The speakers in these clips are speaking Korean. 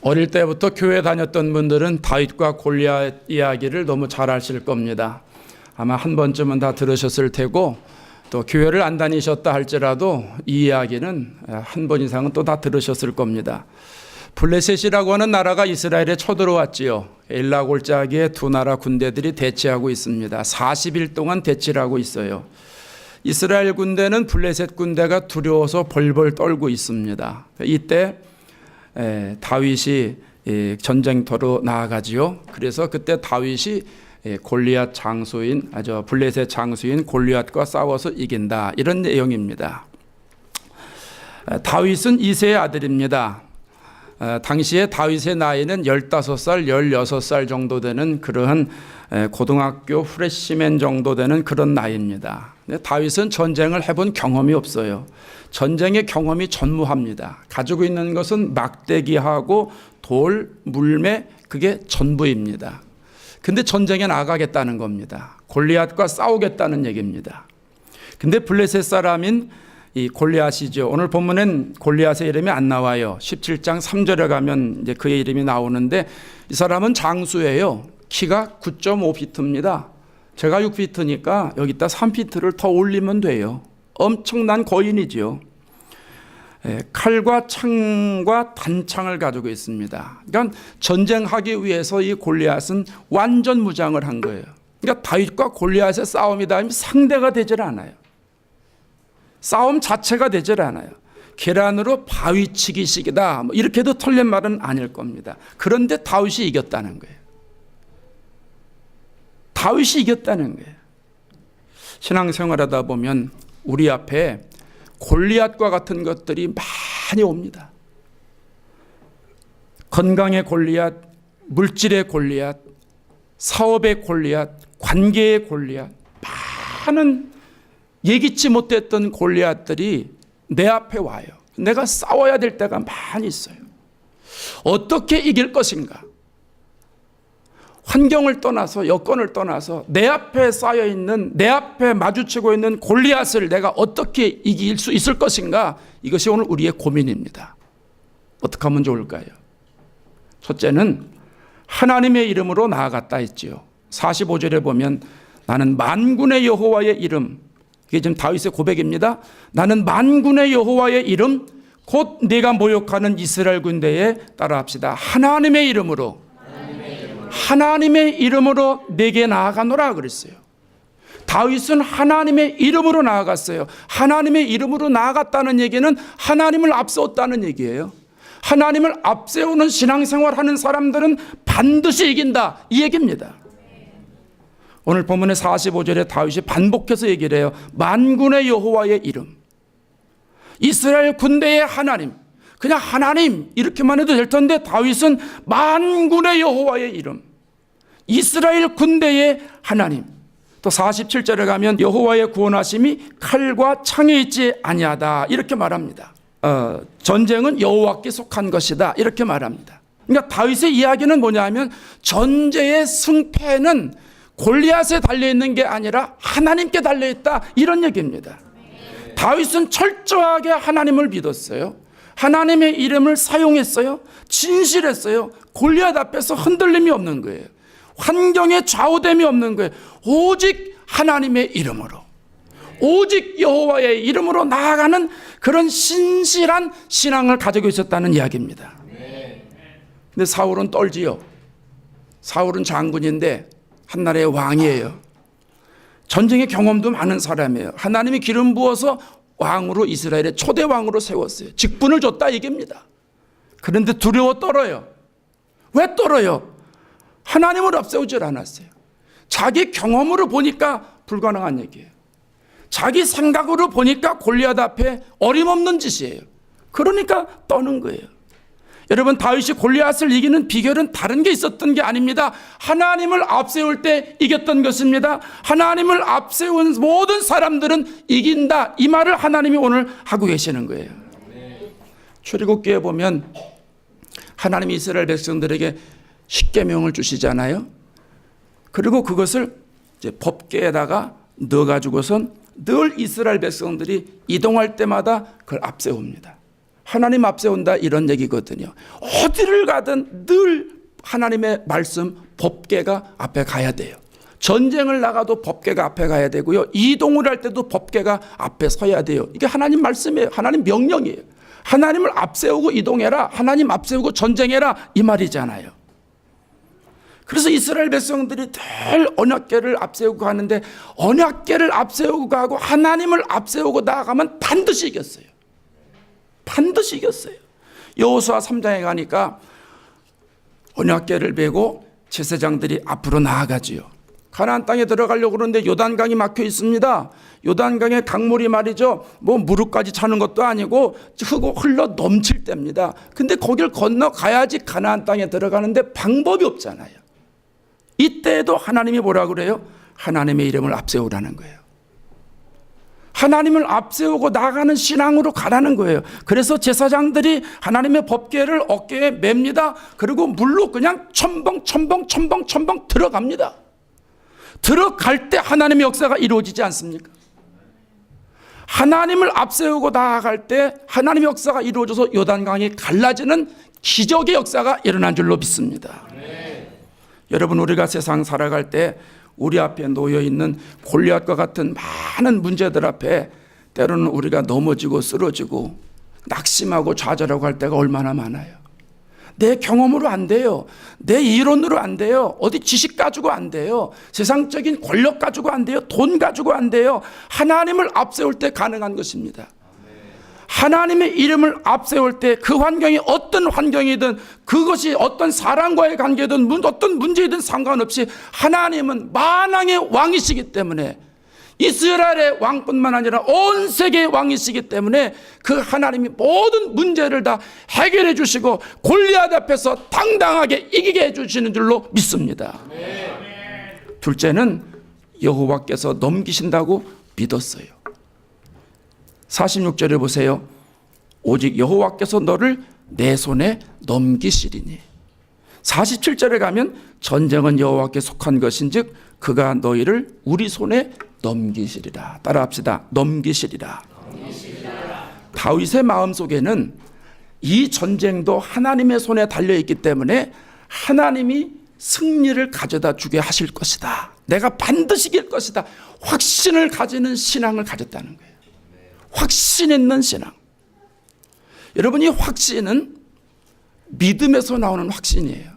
어릴 때부터 교회 다녔던 분들은 다윗과 골리앗 이야기를 너무 잘 아실 겁니다. 아마 한 번쯤은 다 들으셨을 테고, 또 교회를 안 다니셨다 할지라도 이 이야기는 한 번 이상은 또 다 들으셨을 겁니다. 블레셋이라고 하는 나라가 이스라엘에 쳐들어왔지요. 엘라 골짜기에 두 나라 군대들이 대치하고 있습니다. 40일 동안 대치를 하고 있어요. 이스라엘 군대는 블레셋 군대가 두려워서 벌벌 떨고 있습니다. 이때 다윗이 전쟁터로 나아가지요. 그래서 그때 다윗이 골리앗 장수인 블레셋 장수인 골리앗과 싸워서 이긴다, 이런 내용입니다. 다윗은 이세의 아들입니다. 당시에 다윗의 나이는 15살, 16살 정도 되는 그러한 고등학교 프레시맨 정도 되는 그런 나이입니다. 다윗은 전쟁을 해본 경험이 없어요. 전쟁의 경험이 전무합니다. 가지고 있는 것은 막대기하고 돌, 물매, 그게 전부입니다. 근데 전쟁에 나가겠다는 겁니다. 골리앗과 싸우겠다는 얘기입니다. 근데 블레셋 사람인 이 골리앗이죠. 오늘 본문엔 골리앗의 이름이 안 나와요. 17장 3절에 가면 이제 그의 이름이 나오는데, 이 사람은 장수예요. 키가 9.5피트입니다. 제가 6피트니까 여기다 3피트를 더 올리면 돼요. 엄청난 거인이죠. 칼과 창과 단창을 가지고 있습니다. 그러니까 전쟁하기 위해서 이 골리앗은 완전 무장을 한 거예요. 그러니까 다윗과 골리앗의 싸움이다 상대가 되질 않아요. 싸움 자체가 되질 않아요. 계란으로 바위치기식이다, 이렇게도 틀린 말은 아닐 겁니다. 그런데 다윗이 이겼다는 거예요. 다윗이 이겼다는 거예요. 신앙생활하다 보면 우리 앞에 골리앗과 같은 것들이 많이 옵니다. 건강의 골리앗, 물질의 골리앗, 사업의 골리앗, 관계의 골리앗, 많은 예기치 못했던 골리앗들이 내 앞에 와요. 내가 싸워야 될 때가 많이 있어요. 어떻게 이길 것인가? 환경을 떠나서, 여건을 떠나서 내 앞에 쌓여있는, 내 앞에 마주치고 있는 골리앗을 내가 어떻게 이길 수 있을 것인가? 이것이 오늘 우리의 고민입니다. 어떻게 하면 좋을까요? 첫째는 하나님의 이름으로 나아갔다 했지요. 45절에 보면 나는 만군의 여호와의 이름, 이게 지금 다윗의 고백입니다. 나는 만군의 여호와의 이름, 곧 네가 모욕하는 이스라엘 군대에 따라합시다. 하나님의 이름으로 내게 나아가노라 그랬어요. 다윗은 하나님의 이름으로 나아갔어요. 하나님의 이름으로 나아갔다는 얘기는 하나님을 앞세웠다는 얘기예요. 하나님을 앞세우는 신앙생활하는 사람들은 반드시 이긴다, 이 얘기입니다. 오늘 본문의 45절에 다윗이 반복해서 얘기를 해요. 만군의 여호와의 이름, 이스라엘 군대의 하나님, 그냥 하나님 이렇게만 해도 될 텐데 다윗은 만군의 여호와의 이름, 이스라엘 군대의 하나님. 또 47절에 가면 여호와의 구원하심이 칼과 창에 있지 아니하다, 이렇게 말합니다. 전쟁은 여호와께 속한 것이다, 이렇게 말합니다. 그러니까 다윗의 이야기는 뭐냐면 전쟁의 승패는 골리앗에 달려있는 게 아니라 하나님께 달려있다, 이런 얘기입니다. 다윗은 철저하게 하나님을 믿었어요. 하나님의 이름을 사용했어요. 진실했어요. 골리앗 앞에서 흔들림이 없는 거예요. 환경에 좌우됨이 없는 거예요. 오직 하나님의 이름으로, 오직 여호와의 이름으로 나아가는 그런 신실한 신앙을 가지고 있었다는 이야기입니다. 근데 사울은 떨지요. 사울은 장군인데 한나라의 왕이에요. 전쟁의 경험도 많은 사람이에요. 하나님이 기름 부어서 왕으로, 이스라엘의 초대 왕으로 세웠어요. 직분을 줬다 이깁니다. 그런데 두려워 떨어요. 왜 떨어요? 하나님을 앞세우질 않았어요. 자기 경험으로 보니까 불가능한 얘기예요. 자기 생각으로 보니까 골리앗 앞에 어림없는 짓이에요. 그러니까 떠는 거예요. 여러분, 다윗이 골리앗을 이기는 비결은 다른 게 있었던 게 아닙니다. 하나님을 앞세울 때 이겼던 것입니다. 하나님을 앞세운 모든 사람들은 이긴다, 이 말을 하나님이 오늘 하고 계시는 거예요. 출애굽기에 보면 하나님이 이스라엘 백성들에게 십계명을 주시잖아요. 그리고 그것을 이제 법궤에다가 넣어가지고선 늘 이스라엘 백성들이 이동할 때마다 그걸 앞세웁니다. 하나님 앞세운다 이런 얘기거든요. 어디를 가든 늘 하나님의 말씀, 법궤가 앞에 가야 돼요. 전쟁을 나가도 법궤가 앞에 가야 되고요. 이동을 할 때도 법궤가 앞에 서야 돼요. 이게 하나님 말씀이에요. 하나님 명령이에요. 하나님을 앞세우고 이동해라. 하나님 앞세우고 전쟁해라. 이 말이잖아요. 그래서 이스라엘 백성들이 늘 언약궤를 앞세우고 가는데 언약궤를 앞세우고 가고 하나님을 앞세우고 나아가면 반드시 이겼어요. 반드시 이겼어요. 여호수아 3장에 가니까 언약궤를 메고 제사장들이 앞으로 나아가지요. 가나안 땅에 들어가려고 그러는데 요단강이 막혀 있습니다. 요단강의 강물이 말이죠, 뭐 무릎까지 차는 것도 아니고 흘러 넘칠 때입니다. 근데 거길 건너가야지 가나안 땅에 들어가는데 방법이 없잖아요. 이때에도 하나님이 뭐라 그래요? 하나님의 이름을 앞세우라는 거예요. 하나님을 앞세우고 나가는 신앙으로 가라는 거예요. 그래서 제사장들이 하나님의 법궤를 어깨에 맵니다. 그리고 물로 그냥 첨벙 들어갑니다. 들어갈 때 하나님의 역사가 이루어지지 않습니까? 하나님을 앞세우고 나아갈 때 하나님의 역사가 이루어져서 요단강이 갈라지는 기적의 역사가 일어난 줄로 믿습니다. 여러분, 우리가 세상 살아갈 때 우리 앞에 놓여있는 골리앗과 같은 많은 문제들 앞에 때로는 우리가 넘어지고 쓰러지고 낙심하고 좌절하고 할 때가 얼마나 많아요. 내 경험으로 안 돼요. 내 이론으로 안 돼요. 어디 지식 가지고 안 돼요. 세상적인 권력 가지고 안 돼요. 돈 가지고 안 돼요. 하나님을 앞세울 때 가능한 것입니다. 하나님의 이름을 앞세울 때 그 환경이 어떤 환경이든 그것이 어떤 사람과의 관계든 어떤 문제이든 상관없이 하나님은 만왕의 왕이시기 때문에 이스라엘의 왕뿐만 아니라 온 세계의 왕이시기 때문에 그 하나님이 모든 문제를 다 해결해 주시고 골리앗 앞에서 당당하게 이기게 해주시는 줄로 믿습니다. 둘째는 여호와께서 넘기신다고 믿었어요. 46절에 보세요. 오직 여호와께서 너를 내 손에 넘기시리니. 47절에 가면 전쟁은 여호와께 속한 것인즉 그가 너희를 우리 손에 넘기시리라. 따라합시다. 넘기시리라. 다윗의 마음속에는 이 전쟁도 하나님의 손에 달려있기 때문에 하나님이 승리를 가져다 주게 하실 것이다. 내가 반드시 이길 것이다. 확신을 가지는 신앙을 가졌다는 거예요. 확신 있는 신앙. 여러분, 이 확신은 믿음에서 나오는 확신이에요.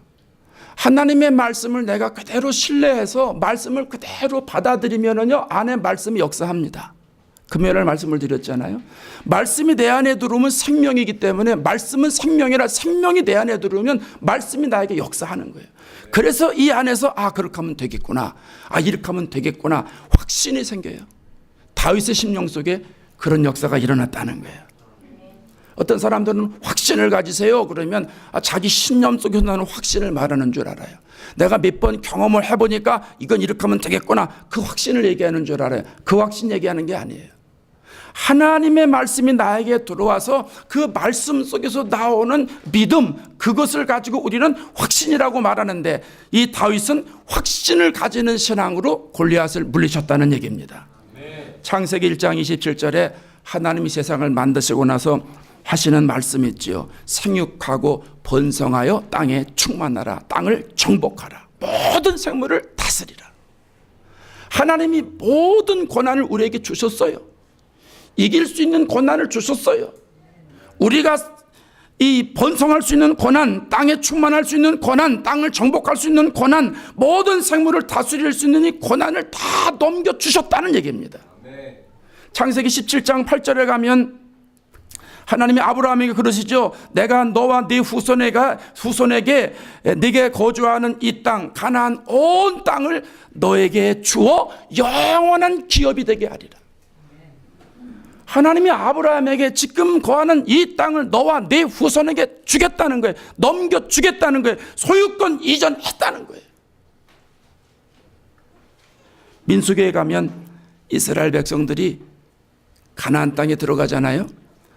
하나님의 말씀을 내가 그대로 신뢰해서 말씀을 그대로 받아들이면은요, 안에 말씀이 역사합니다. 금요일날 말씀을 드렸잖아요. 말씀이 내 안에 들어오면 생명이기 때문에 말씀은 생명이라 생명이 내 안에 들어오면 말씀이 나에게 역사하는 거예요. 그래서 이 안에서 그렇게 하면 되겠구나. 이렇게 하면 되겠구나. 확신이 생겨요. 다윗의 심령 속에 그런 역사가 일어났다는 거예요. 어떤 사람들은 확신을 가지세요. 그러면 자기 신념 속에서 나는 확신을 말하는 줄 알아요. 내가 몇 번 경험을 해보니까 이건 이렇게 하면 되겠구나. 그 확신을 얘기하는 줄 알아요. 그 확신 얘기하는 게 아니에요. 하나님의 말씀이 나에게 들어와서 그 말씀 속에서 나오는 믿음, 그것을 가지고 우리는 확신이라고 말하는데 이 다윗은 확신을 가지는 신앙으로 골리앗을 물리쳤다는 얘기입니다. 창세기 1장 27절에 하나님이 세상을 만드시고 나서 하시는 말씀이 있지요. 생육하고 번성하여 땅에 충만하라. 땅을 정복하라. 모든 생물을 다스리라. 하나님이 모든 권한을 우리에게 주셨어요. 이길 수 있는 권한을 주셨어요. 우리가 이 번성할 수 있는 권한, 땅에 충만할 수 있는 권한, 땅을 정복할 수 있는 권한, 모든 생물을 다스릴 수 있는 이 권한을 다 넘겨주셨다는 얘기입니다. 창세기 17장 8절에 가면 하나님이 아브라함에게 그러시죠. 내가 너와 네 후손에게 네게 거주하는 이 땅 가나안 온 땅을 너에게 주어 영원한 기업이 되게 하리라. 하나님이 아브라함에게 지금 거하는 이 땅을 너와 네 후손에게 주겠다는 거예요. 넘겨주겠다는 거예요. 소유권 이전했다는 거예요. 민수기에 가면 이스라엘 백성들이 가나안 땅에 들어가잖아요.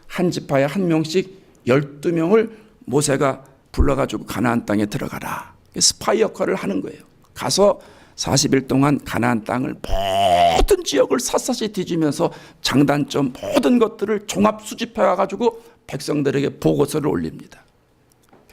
한 지파에 한 명씩 12명을 모세가 불러가지고 가나안 땅에 들어가라. 스파이 역할을 하는 거예요. 가서 40일 동안 가나안 땅을 모든 지역을 샅샅이 뒤지면서 장단점 모든 것들을 종합 수집해 가지고 백성들에게 보고서를 올립니다.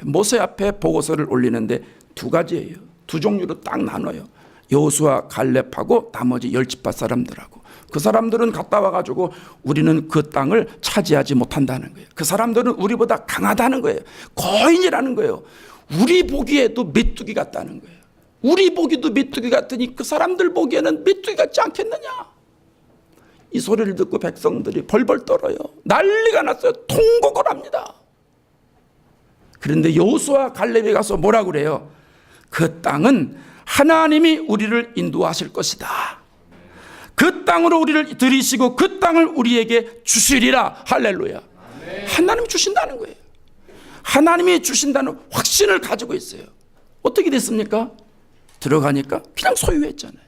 모세 앞에 보고서를 올리는데 두 가지예요. 두 종류로 딱 나눠요. 여호수아 갈렙하고 나머지 10지파 사람들하고. 그 사람들은 갔다 와가지고 우리는 그 땅을 차지하지 못한다는 거예요. 그 사람들은 우리보다 강하다는 거예요. 거인이라는 거예요. 우리 보기에도 메뚜기 같다는 거예요. 우리 보기도 메뚜기 같으니 그 사람들 보기에는 메뚜기 같지 않겠느냐. 이 소리를 듣고 백성들이 벌벌 떨어요. 난리가 났어요. 통곡을 합니다. 그런데 여호수아 갈렙이 가서 뭐라고 그래요? 그 땅은 하나님이 우리를 인도하실 것이다. 그 땅으로 우리를 들이시고 그 땅을 우리에게 주시리라. 할렐루야. 하나님이 주신다는 거예요. 하나님이 주신다는 확신을 가지고 있어요. 어떻게 됐습니까? 들어가니까 그냥 소유했잖아요.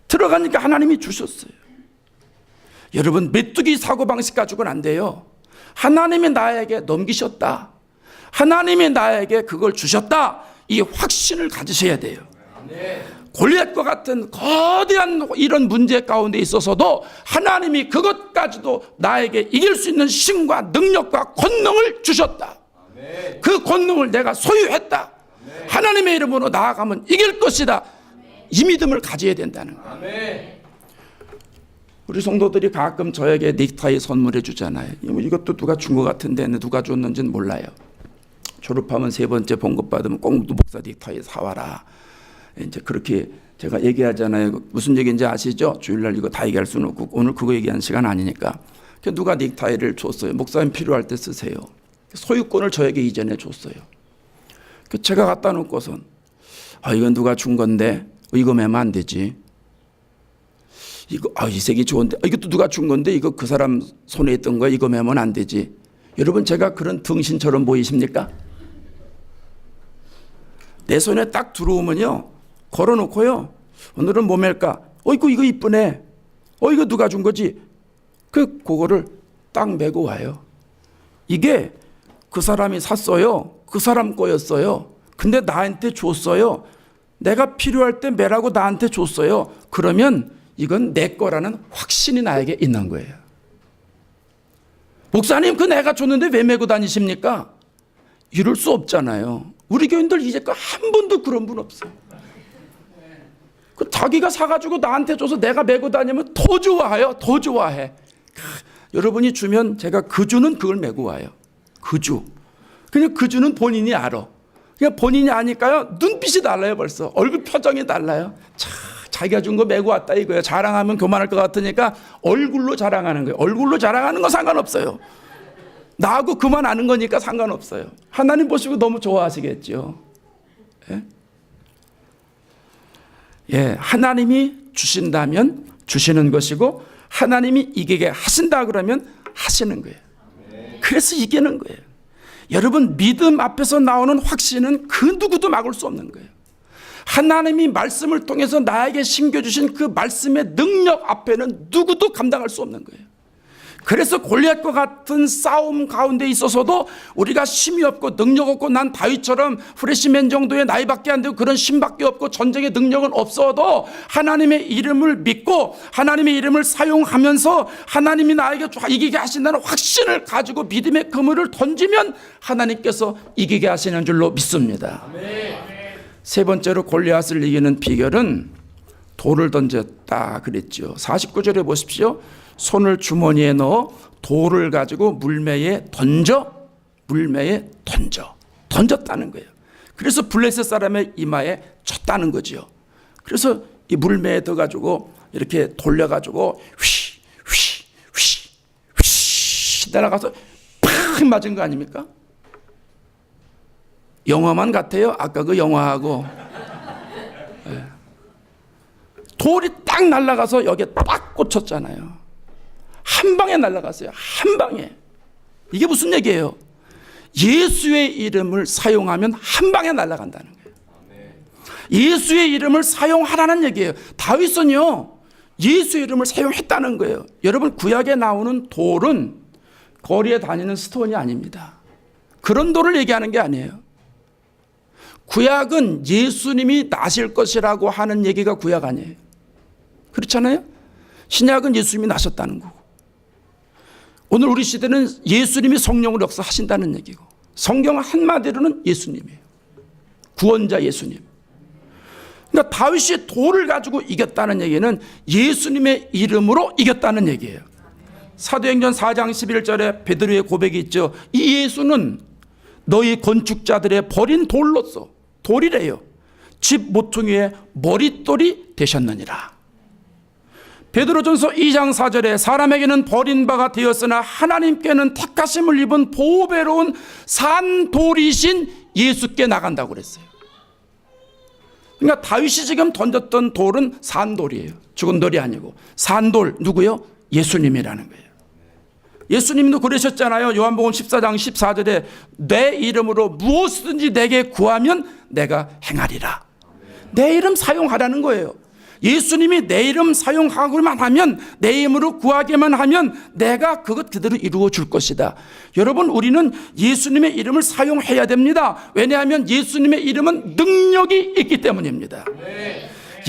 들어가니까 하나님이 주셨어요. 여러분, 메뚜기 사고방식 가지고는 안 돼요. 하나님이 나에게 넘기셨다, 하나님이 나에게 그걸 주셨다, 이 확신을 가지셔야 돼요. 골리앗과 같은 거대한 이런 문제 가운데 있어서도 하나님이 그것까지도 나에게 이길 수 있는 힘과 능력과 권능을 주셨다. 그 권능을 내가 소유했다. 하나님의 이름으로 나아가면 이길 것이다. 이 믿음을 가져야 된다는 거예요. 우리 성도들이 가끔 저에게 넥타이 선물해 주잖아요. 이것도 누가 준 것 같은데 누가 줬는지는 몰라요. 졸업하면 3번째 봉급 받으면 꼭 목사 넥타이 사와라. 이제 그렇게 제가 얘기하잖아요. 무슨 얘기인지 아시죠? 주일날 이거 다 얘기할 수는 없고 오늘 그거 얘기하는 시간 아니니까. 누가 넥타이를 줬어요. 목사님 필요할 때 쓰세요. 소유권을 저에게 이전해 줬어요. 제가 갖다 놓고선 이건 누가 준 건데 이거 매면 안 되지. 이거 이 색이 좋은데 이것도 누가 준 건데 이거 그 사람 손에 있던 거야. 이거 매면 안 되지. 여러분, 제가 그런 등신처럼 보이십니까? 내 손에 딱 들어오면요, 걸어놓고요, 오늘은 뭐 맬까? 이거 이쁘네. 이거 누가 준 거지? 그거를 딱 메고 와요. 이게 그 사람이 샀어요. 그 사람 거였어요. 근데 나한테 줬어요. 내가 필요할 때 매라고 나한테 줬어요. 그러면 이건 내 거라는 확신이 나에게 있는 거예요. 목사님, 그 내가 줬는데 왜 메고 다니십니까? 이럴 수 없잖아요. 우리 교인들 이제껏 한 번도 그런 분 없어요. 자기가 사가지고 나한테 줘서 내가 메고 다니면 더 좋아해요. 더 좋아해. 여러분이 주면 제가 그 주는 그걸 메고 와요. 그 주. 그냥 그 주는 본인이 알아. 그냥 본인이 아니까요, 눈빛이 달라요. 벌써 얼굴 표정이 달라요. 자기가 준 거 메고 왔다 이거예요. 자랑하면 교만할 것 같으니까 얼굴로 자랑하는 거예요. 얼굴로 자랑하는 건 상관없어요. 나하고 그만 아는 거니까 상관없어요. 하나님 보시고 너무 좋아하시겠죠. 예, 하나님이 주신다면 주시는 것이고 하나님이 이기게 하신다 그러면 하시는 거예요. 그래서 이기는 거예요. 여러분, 믿음 앞에서 나오는 확신은 그 누구도 막을 수 없는 거예요. 하나님이 말씀을 통해서 나에게 심겨주신 그 말씀의 능력 앞에는 누구도 감당할 수 없는 거예요. 그래서 골리앗과 같은 싸움 가운데 있어서도 우리가 힘이 없고 능력 없고 난 다윗처럼 프레시맨 정도의 나이밖에 안 되고 그런 힘밖에 없고 전쟁의 능력은 없어도 하나님의 이름을 믿고 하나님의 이름을 사용하면서 하나님이 나에게 이기게 하신다는 확신을 가지고 믿음의 그물을 던지면 하나님께서 이기게 하시는 줄로 믿습니다. 세 번째로 골리앗을 이기는 비결은 돌을 던졌다 그랬죠. 49절에 보십시오. 손을 주머니에 넣어 돌을 가지고 물매에 던졌다는 거예요. 그래서 블레셋 사람의 이마에 쳤다는 거죠. 그래서 이 물매에 더 가지고 이렇게 돌려가지고 휘 날아가서 팍 맞은 거 아닙니까? 영화만 같아요. 아까 그 영화하고. 돌이 딱 날아가서 여기에 딱 꽂혔잖아요. 한 방에 날아갔어요. 한 방에. 이게 무슨 얘기예요? 예수의 이름을 사용하면 한 방에 날아간다는 거예요. 예수의 이름을 사용하라는 얘기예요. 다윗은요, 예수의 이름을 사용했다는 거예요. 여러분, 구약에 나오는 돌은 거리에 다니는 스톤이 아닙니다. 그런 돌을 얘기하는 게 아니에요. 구약은 예수님이 나실 것이라고 하는 얘기가 구약 아니에요. 그렇잖아요? 신약은 예수님이 나셨다는 거고, 오늘 우리 시대는 예수님이 성령으로 역사하신다는 얘기고, 성경 한마디로는 예수님이에요. 구원자 예수님. 그러니까 다윗이 돌을 가지고 이겼다는 얘기는 예수님의 이름으로 이겼다는 얘기예요. 사도행전 4장 11절에 베드로의 고백이 있죠. 이 예수는 너희 건축자들의 버린 돌로서, 돌이래요, 집 모퉁이의 머릿돌이 되셨느니라. 베드로전서 2장 4절에 사람에게는 버림바가 되었으나 하나님께는 택하심을 입은 보배로운 산돌이신 예수께 나간다고 그랬어요. 그러니까 다윗이 지금 던졌던 돌은 산돌이에요. 죽은 돌이 아니고 산돌, 누구요? 예수님이라는 거예요. 예수님도 그러셨잖아요. 요한복음 14장 14절에 내 이름으로 무엇이든지 내게 구하면 내가 행하리라. 내 이름 사용하라는 거예요. 예수님이 내 이름 사용하기만 하면, 내 이름으로 구하기만 하면 내가 그것 그대로 이루어 줄 것이다. 여러분, 우리는 예수님의 이름을 사용해야 됩니다. 왜냐하면 예수님의 이름은 능력이 있기 때문입니다.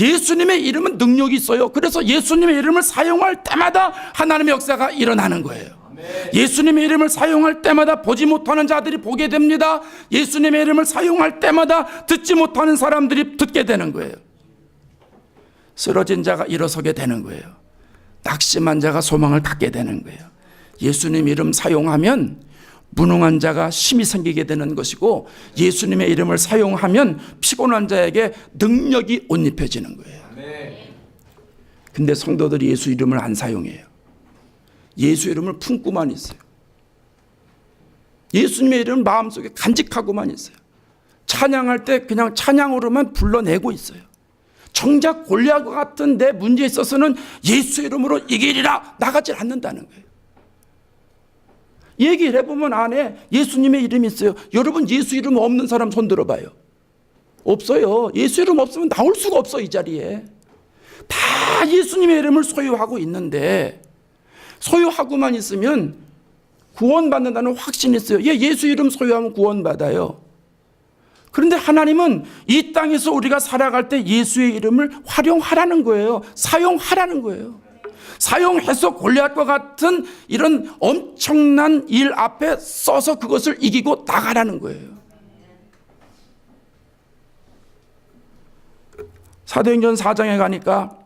예수님의 이름은 능력이 있어요. 그래서 예수님의 이름을 사용할 때마다 하나님의 역사가 일어나는 거예요. 예수님의 이름을 사용할 때마다 보지 못하는 자들이 보게 됩니다. 예수님의 이름을 사용할 때마다 듣지 못하는 사람들이 듣게 되는 거예요. 쓰러진 자가 일어서게 되는 거예요. 낙심한 자가 소망을 갖게 되는 거예요. 예수님 이름 사용하면 무능한 자가 힘이 생기게 되는 것이고, 예수님의 이름을 사용하면 피곤한 자에게 능력이 옷 입혀지는 거예요. 근데 성도들이 예수 이름을 안 사용해요. 예수 이름을 품고만 있어요. 예수님의 이름은 마음속에 간직하고만 있어요. 찬양할 때 그냥 찬양으로만 불러내고 있어요. 정작 골리앗과 같은 내 문제에 있어서는 예수 이름으로 이기리라 나가지 않는다는 거예요. 얘기를 해보면 안에 예수님의 이름이 있어요. 여러분, 예수 이름 없는 사람 손 들어봐요. 없어요. 예수 이름 없으면 나올 수가 없어. 이 자리에 다 예수님의 이름을 소유하고 있는데, 소유하고만 있으면 구원받는다는 확신이 있어요. 예수 이름 소유하면 구원받아요. 그런데 하나님은 이 땅에서 우리가 살아갈 때 예수의 이름을 활용하라는 거예요. 사용하라는 거예요. 사용해서 골리앗과 같은 이런 엄청난 일 앞에 써서 그것을 이기고 나가라는 거예요. 사도행전 4장에 가니까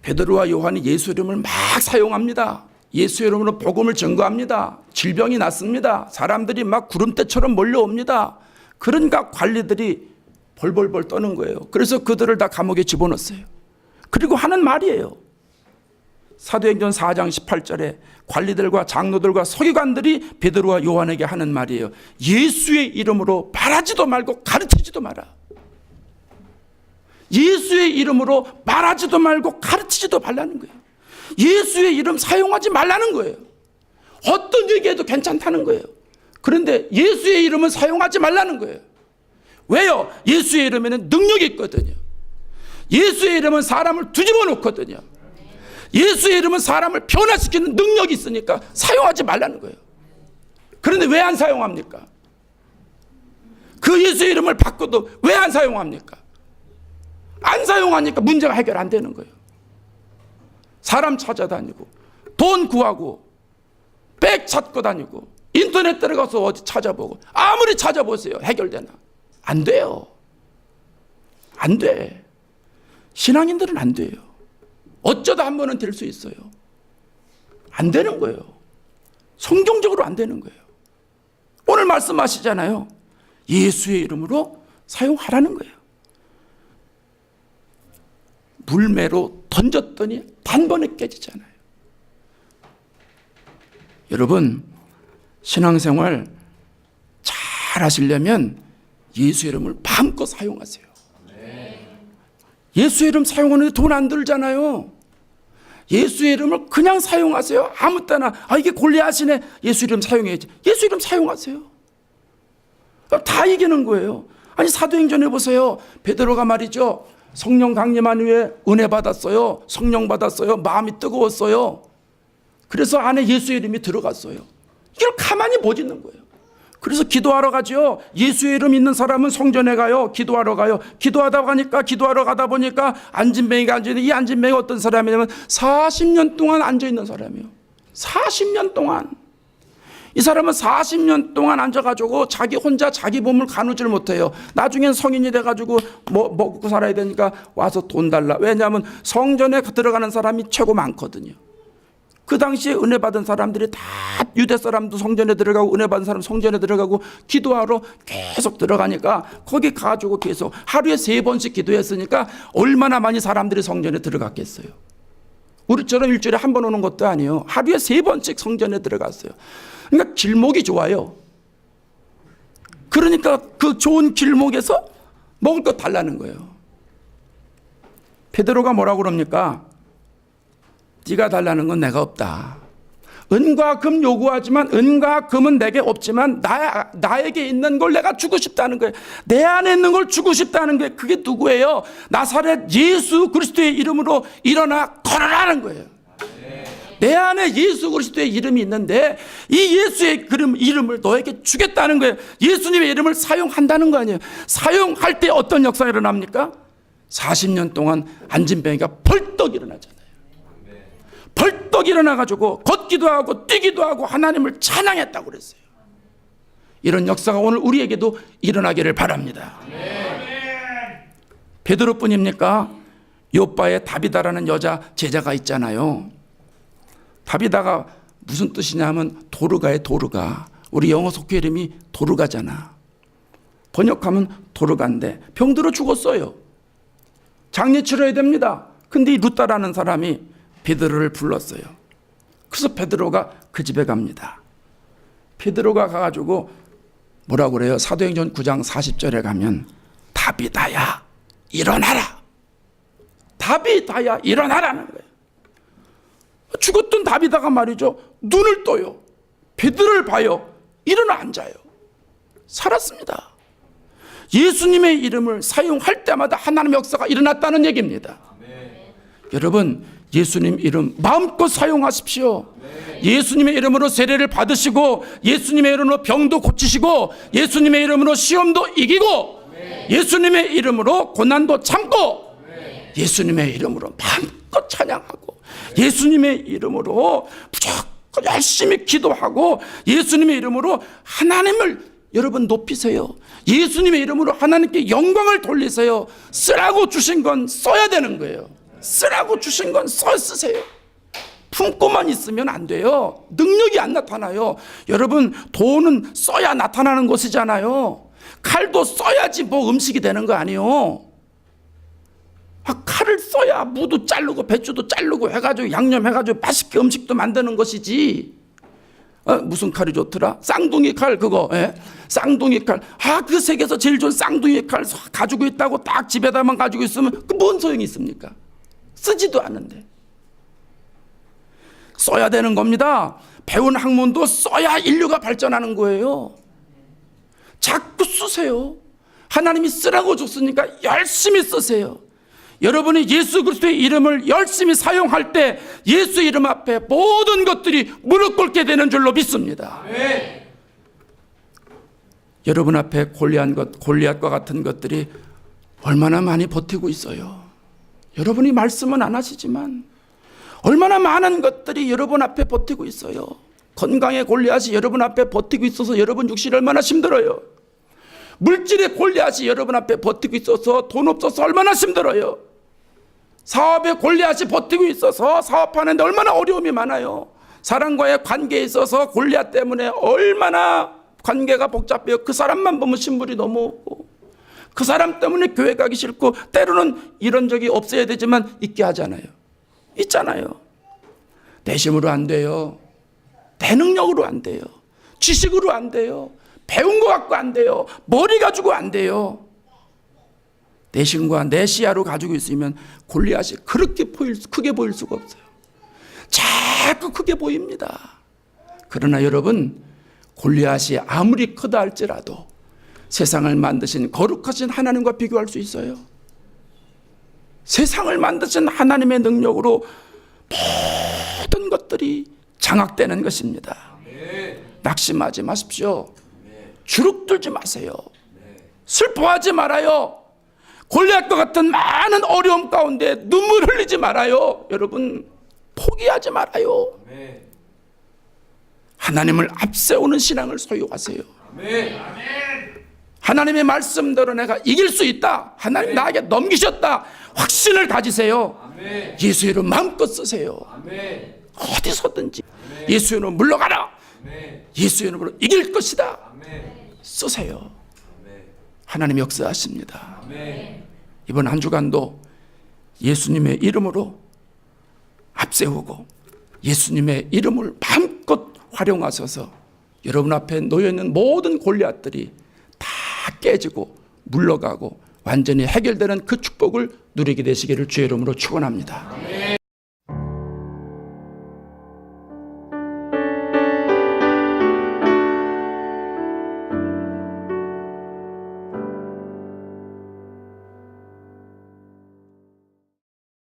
베드로와 요한이 예수 이름을 막 사용합니다. 예수 이름으로 복음을 전거합니다. 질병이 났습니다. 사람들이 막 구름대처럼 몰려옵니다. 그러니까 관리들이 벌벌벌 떠는 거예요. 그래서 그들을 다 감옥에 집어넣었어요. 그리고 하는 말이에요. 사도행전 4장 18절에 관리들과 장로들과 서기관들이 베드로와 요한에게 하는 말이에요. 예수의 이름으로 말하지도 말고 가르치지도 마라. 예수의 이름으로 말하지도 말고 가르치지도 말라는 거예요. 예수의 이름 사용하지 말라는 거예요. 어떤 얘기해도 괜찮다는 거예요. 그런데 예수의 이름은 사용하지 말라는 거예요. 왜요? 예수의 이름에는 능력이 있거든요. 예수의 이름은 사람을 뒤집어 놓거든요. 예수의 이름은 사람을 변화시키는 능력이 있으니까 사용하지 말라는 거예요. 그런데 왜 안 사용합니까? 그 예수의 이름을 바꿔도 왜 안 사용합니까? 안 사용하니까 문제가 해결 안 되는 거예요. 사람 찾아다니고 돈 구하고 백 찾고 다니고 인터넷 들어가서 어디 찾아보고 아무리 찾아보세요. 해결되나? 안 돼요. 안 돼. 신앙인들은 안 돼요. 어쩌다 한 번은 될 수 있어요. 안 되는 거예요. 성경적으로 안 되는 거예요. 오늘 말씀하시잖아요. 예수의 이름으로 사용하라는 거예요. 물매로 던졌더니 단번에 깨지잖아요. 여러분, 신앙생활 잘 하시려면 예수 이름을 마음껏 사용하세요. 예수 이름 사용하는데 돈 안 들잖아요. 예수의 이름을 그냥 사용하세요. 아무 때나. 이게 골리앗이네. 예수 이름 사용해야지. 예수 이름 사용하세요. 다 이기는 거예요. 아니, 사도행전에 보세요. 베드로가 말이죠. 성령 강림한 후에 은혜 받았어요. 성령 받았어요. 마음이 뜨거웠어요. 그래서 안에 예수의 이름이 들어갔어요. 이걸 가만히 못 있는 거예요. 그래서 기도하러 가죠. 예수의 이름 있는 사람은 성전에 가요. 기도하러 가요. 기도하러 가다 보니까 안진뱅이가 앉아있는, 이 안진뱅이가 어떤 사람이냐면 40년 동안 앉아있는 사람이에요. 40년 동안. 이 사람은 40년 동안 앉아가지고 자기 혼자 자기 몸을 가누질 못해요. 나중엔 성인이 돼가지고 먹고 살아야 되니까 와서 돈 달라. 왜냐하면 성전에 들어가는 사람이 최고 많거든요. 그 당시에 은혜 받은 사람들이 다 유대 사람도 성전에 들어가고 은혜 받은 사람 성전에 들어가고 기도하러 계속 들어가니까 거기 가지고 계속 하루에 3번씩 기도했으니까 얼마나 많이 사람들이 성전에 들어갔겠어요. 우리처럼 일주일에 한 번 오는 것도 아니에요. 하루에 3번씩 성전에 들어갔어요. 그러니까 길목이 좋아요. 그러니까 그 좋은 길목에서 먹을 거 달라는 거예요. 베드로가 뭐라고 그럽니까? 네가 달라는 건 내가 없다. 은과 금 요구하지만 은과 금은 내게 없지만 나에게 있는 걸 내가 주고 싶다는 거예요. 내 안에 있는 걸 주고 싶다는 거예요. 그게 누구예요? 나사렛 예수 그리스도의 이름으로 일어나 걸어라는 거예요. 내 안에 예수 그리스도의 이름이 있는데 이 예수의 이름을 너에게 주겠다는 거예요. 예수님의 이름을 사용한다는 거 아니에요. 사용할 때 어떤 역사가 일어납니까? 40년 동안 안진뱅이가 벌떡 일어나잖아요. 벌떡 일어나가지고 걷기도 하고 뛰기도 하고 하나님을 찬양했다고 그랬어요. 이런 역사가 오늘 우리에게도 일어나기를 바랍니다. 베드로뿐입니까? 요빠에 다비다라는 여자 제자가 있잖아요. 다비다가 무슨 뜻이냐면 도르가의 도르가. 우리 영어 속해 이름이 도르가잖아. 번역하면 도르가인데 병들어 죽었어요. 장례 치러야 됩니다. 근데 이 루다라는 사람이 베드로를 불렀어요. 그래서 베드로가 그 집에 갑니다. 베드로가 가가지고 뭐라고 그래요? 사도행전 9장 40절에 가면 다비다야 일어나라. 다비다야 일어나라는 거예요. 죽었던 다비다가 말이죠. 눈을 떠요. 베드로를 봐요. 일어나 앉아요. 살았습니다. 예수님의 이름을 사용할 때마다 하나님의 역사가 일어났다는 얘기입니다. 여러분 예수님 이름 마음껏 사용하십시오. 예수님의 이름으로 세례를 받으시고 예수님의 이름으로 병도 고치시고 예수님의 이름으로 시험도 이기고 예수님의 이름으로 고난도 참고 예수님의 이름으로 마음껏 찬양하고 예수님의 이름으로 무조건 열심히 기도하고 예수님의 이름으로 하나님을 여러분 높이세요. 예수님의 이름으로 하나님께 영광을 돌리세요. 쓰라고 주신 건 써야 되는 거예요. 쓰라고 주신 건 쓰세요. 품고만 있으면 안 돼요. 능력이 안 나타나요. 여러분 돈은 써야 나타나는 것이잖아요. 칼도 써야지 뭐 음식이 되는 거 아니에요. 칼을 써야 무도 자르고 배추도 자르고 해가지고 양념해가지고 맛있게 음식도 만드는 것이지. 무슨 칼이 좋더라? 쌍둥이 칼 그거. 쌍둥이 칼. 그 세계에서 제일 좋은 쌍둥이 칼 가지고 있다고 딱 집에다만 가지고 있으면 그 뭔 소용이 있습니까? 쓰지도 않는데. 써야 되는 겁니다. 배운 학문도 써야 인류가 발전하는 거예요. 자꾸 쓰세요. 하나님이 쓰라고 줬으니까 열심히 쓰세요. 여러분이 예수 그리스도의 이름을 열심히 사용할 때 예수 이름 앞에 모든 것들이 무릎 꿇게 되는 줄로 믿습니다. 여러분 앞에 골리앗과 같은 것들이 얼마나 많이 버티고 있어요. 여러분이 말씀은 안 하시지만 얼마나 많은 것들이 여러분 앞에 버티고 있어요. 건강의 골리앗이 여러분 앞에 버티고 있어서 여러분 육신이 얼마나 힘들어요. 물질의 골리앗이 여러분 앞에 버티고 있어서 돈 없어서 얼마나 힘들어요. 사업의 골리앗이 버티고 있어서 사업하는데 얼마나 어려움이 많아요. 사람과의 관계에 있어서 골리앗 때문에 얼마나 관계가 복잡해요. 그 사람만 보면 신물이 넘어오고 그 사람 때문에 교회 가기 싫고 때로는 이런 적이 없어야 되지만 있게 하잖아요. 있잖아요. 내 힘으로 안 돼요. 내 능력으로 안 돼요. 지식으로 안 돼요. 배운 거 갖고 안 돼요. 머리 가지고 안 돼요. 내 힘과 내 시야로 가지고 있으면 골리앗이 그렇게 크게 보일 수가 없어요. 자꾸 크게 보입니다. 그러나 여러분 골리앗이 아무리 크다 할지라도 세상을 만드신 거룩하신 하나님과 비교할 수 있어요? 세상을 만드신 하나님의 능력으로 모든 것들이 장악되는 것입니다. 낙심하지 마십시오. 주눅들지 마세요. 슬퍼하지 말아요. 골리앗과 같은 많은 어려움 가운데 눈물 흘리지 말아요. 여러분, 포기하지 말아요. 하나님을 앞세우는 신앙을 소유하세요. 하나님의 말씀대로 내가 이길 수 있다. 하나님 나에게 넘기셨다. 확신을 가지세요. 예수 이름 마음껏 쓰세요. 어디서든지 예수 이름으로 물러가라. 예수 이름으로 이길 것이다. 쓰세요. 하나님 역사하십니다. 이번 한 주간도 예수님의 이름으로 앞세우고 예수님의 이름을 마음껏 활용하셔서 여러분 앞에 놓여있는 모든 골리앗들이 다 깨지고 물러가고 완전히 해결되는 그 축복을 누리게 되시기를 주의 이름으로 축원합니다.